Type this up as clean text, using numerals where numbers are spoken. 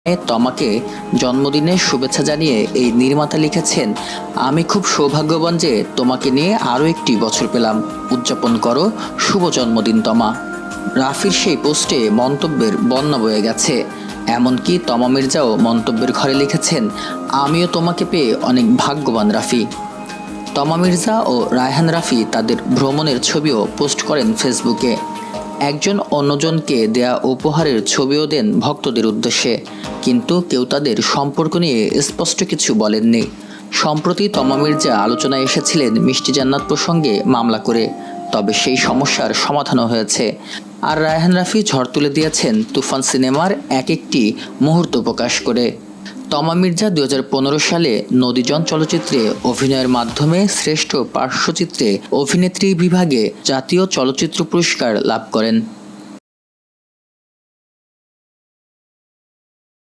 তমাকে জন্মদিনের শুভেচ্ছা জানিয়ে এই নির্মাতা লিখেছেন, আমি খুব সৌভাগ্যবান যে তোমাকে নিয়ে আরও একটি বছর পেলাম। উদযাপন করো শুভ জন্মদিন তমা। রাফির সেই পোস্টে মন্তব্যের বন্যা বয়ে গেছে। এমনকি তমা মির্জাও মন্তব্যের ঘরে লিখেছেন, আমিও তোমাকে পেয়ে অনেক ভাগ্যবান রাফি। তমা মির্জা ও রায়হান রাফি তাদের ভ্রমণের ছবিও পোস্ট করেন ফেসবুকে। একজন অন্যজনকে দেয়া উপহারের ছবিও দেন ভক্তদের উদ্দেশ্যে, কিন্তু কেউ তাদের সম্পর্ক নিয়ে স্পষ্ট কিছু বলেননি। সম্প্রতি তমা মির্জা আলোচনায় এসেছিলেন মিষ্টি জান্নাত প্রসঙ্গে মামলা করে, তবে সেই সমস্যার সমাধানও হয়েছে। আর রায়হান রাফি ঝড় তুলে দিয়েছেন তুফান সিনেমার এক একটি মুহূর্ত প্রকাশ করে। তমা মির্জা 2015 সালে নদীজন চলচ্চিত্রে অভিনয়ের মাধ্যমে শ্রেষ্ঠ পার্শ্বচিত্রে অভিনেত্রী বিভাগে জাতীয় চলচ্চিত্র পুরস্কার লাভ করেন।